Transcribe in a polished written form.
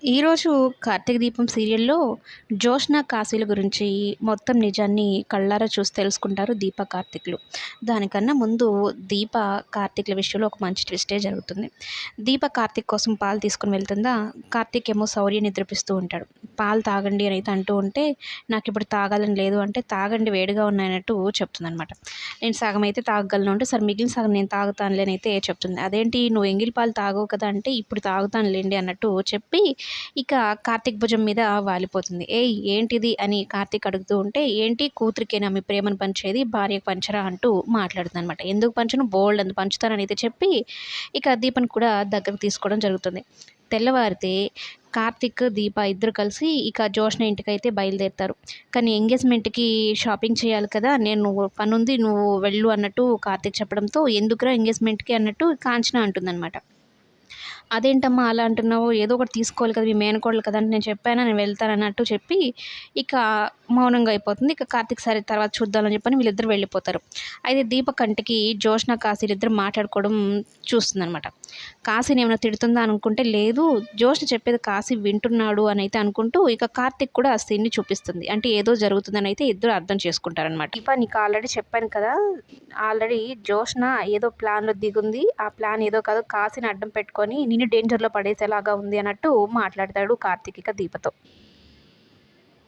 ఈరోజు 'కార్తీక దీపం' సీరియల్‌లో జోష్న, కాశీల గురించి మొత్తం నిజాన్ని కళ్ళారా చూసి తెలుసుకుంటారు దీప, కార్తీకులు. దానికన్నా ముందు దీప, కార్తీకుల విషయంలో ఒక మంచి ట్విస్టే జరుగుతుంది. దీప కార్తీక్ కోసం పాలు తీసుకొని వెళ్తుందా, కార్తీక్ ఏమో శౌర్య నిద్రపిస్తూ ఉంటాడు. పాలు తాగండి అని అయితే అంటూ ఉంటే, నాకిప్పుడు తాగాలని లేదు అంటే, తాగండి వేడిగా ఉన్నాయన్నట్టు చెప్తుందనమాట. నేను సగం అయితే తాగగలను అంటే, సరే మిగిలిన సగం నేను తాగుతానులే అని అయితే చెప్తుంది. అదేంటి నువ్వు ఎంగిలి పాలు తాగవు కదా అంటే, ఇప్పుడు తాగుతానులేండి అన్నట్టు చెప్పి ఇక కార్తీక్ భుజం మీద వాలిపోతుంది. "ఏయ్ ఏంటిది?" అని కార్తీక్ అడుగుతూ ఉంటే, "ఏంటి కూతురికేనా మీ ప్రేమను పంచేది, భార్యకు పంచరా?" అంటూ మాట్లాడుతుందనమాట. "ఎందుకు పంచను? బోలెడంత పంచుతానని" అయితే చెప్పి ఇక దీపని కూడా దగ్గరకు తీసుకోవడం జరుగుతుంది. తెల్లవారితే కార్తీక్, దీప ఇద్దరు కలిసి ఇక జోష్న ఇంటికైతే బయలుదేరుతారు. కానీ ఎంగేజ్‌మెంట్‌కి షాపింగ్ చేయాలి కదా! నేను పనుంది నువ్వు వెళ్ళు అన్నట్టు కార్తీక్ చెప్పడంతో, "ఎందుకురా ఎంగేజ్‌మెంట్‌కి" అన్నట్టు కాంచన అంటుందనమాట. "అదేంటమ్మా అలా అంటున్నావు? ఏదో ఒకటి తీసుకోవాలి కదా! మీ మేనకోడలు కదా! అంటే నేను చెప్పానా నేను వెళ్తానన్నట్టు చెప్పి ఇక మౌనంగా అయిపోతుంది. ఇక కార్తీక్ సరే తర్వాత చూద్దామని చెప్పని వీళ్ళిద్దరూ వెళ్ళిపోతారు. అయితే దీప కంటికి జోష్న, కాశీలిద్దరూ మాట్లాడుకోవడం చూస్తుందనమాట. కాశీని ఏమైనా తిడుతుందా అనుకుంటే లేదు, జోష్న చెప్పేది కాశీ వింటున్నాడు అనైతే అనుకుంటూ ఇక కార్తీక్ కూడా ఆ సీన్‌ని చూపిస్తుంది. అంటే ఏదో జరుగుతుందనైతే ఇద్దరు అర్థం చేసుకుంటారనమాట. దీప నీకు ఆల్రెడీ చెప్పాను కదా! ఆల్రెడీ జోష్న ఏదో ప్లాన్‌లో దిగుంది. ఆ ప్లాన్ ఏదో కాదు కాశీని అడ్డం పెట్టుకొని నిన్ను డేంజర్‌లో పడేసేలాగా ఉంది అన్నట్టు మాట్లాడతాడు కార్తీక్ ఇక దీపతో.